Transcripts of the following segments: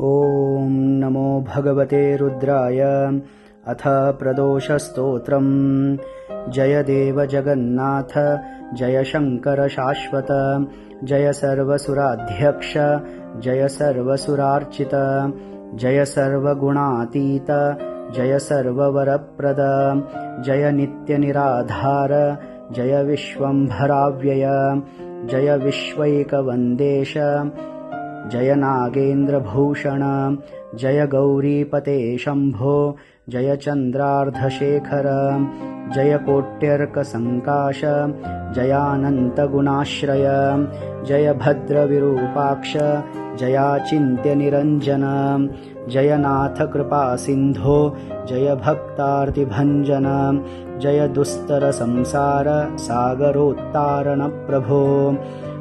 ॐ नमो भगवते रुद्राय। अथ प्रदोषस्तोत्रम्। जय देव जगन्नाथ, जय शंकर शाश्वत, जय सर्वसुराध्यक्ष, जय सर्वसुरार्चित, जय सर्वगुणातीत, जय सर्ववरप्रद, जय नित्यनिराधार, जय विश्वंभराव्यय, जय विश्वैकवन्देश, जय नागेन्द्रभूषण, जय गौरीपते शंभो, जय चन्द्रार्धशेखर, जय कोट्यर्कसङ्काश, जयानन्तगुणाश्रय, जय भद्रविरूपाक्ष, जयाचिन्त्यनिरञ्जन, जय नाथ कृपासिन्धो, जय भक्तार्तिभञ्जन, जय दुस्तरसंसार सागरोत्तारण प्रभो।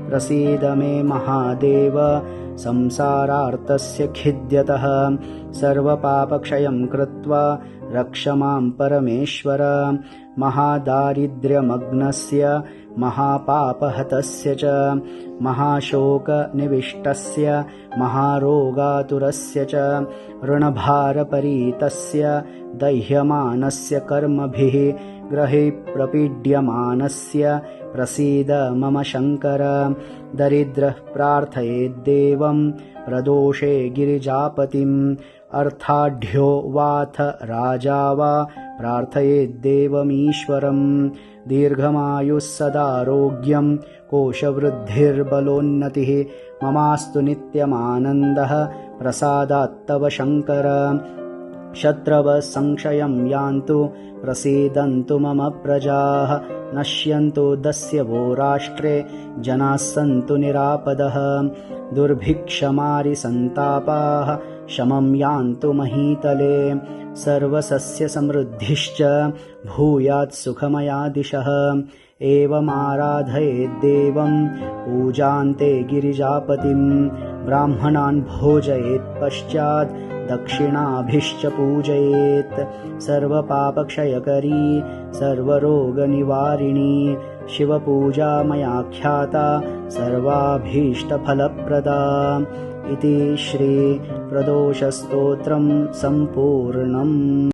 प्रसीद मे महादेव संसारार्तस्य खिद्यतः, सर्वपापक्षयं कृत्वा रक्ष मां परमेश्वर। महादारिद्र्यमग्नस्य, महापापहतस्य च, महाशोकनिविष्टस्य, महारोगातुरस्य च, ऋणभारपरीतस्य, दह्यमानस्य कर्मभिः ग्रहे प्रपीड्यमानस्य प्रसीद मम शंकर। दरिद्रः प्रार्थयेद्देवं प्रदोषे गिरिजापतिम्, अर्थाढ्यो वाथ राजा वा प्रार्थयेद्देवमीश्वरम्। दीर्घमायुः सदारोग्यं, कोशवृद्धिर्बलोन्नतिः, ममास्तु नित्यमानन्दः प्रसादात्तव शंकर। शत्रवः संशयं यान्तु, प्रसीदन्तु मम प्रजाः, नश्यन्तु दस्यवो राष्ट्रे, जनाः सन्तु निरापदः। दुर्भिक्षमारिसन्तापाः शमं यान्तु महीतले, सर्वसस्यसमृद्धिश्च भूयात् सुखमया दिशः। एवमाराधयेद्देवं पूजान्ते गिरिजापतिम्, ब्राह्मणान् भोजयेत् पश्चात् दक्षिणाभिश्च पूजयेत्। सर्वपापक्षयकरी सर्वरोगनिवारिणी, शिवपूजा मया ख्याता सर्वाभीष्टफलप्रदा। इति श्री प्रदोषस्तोत्रम् सम्पूर्णम्।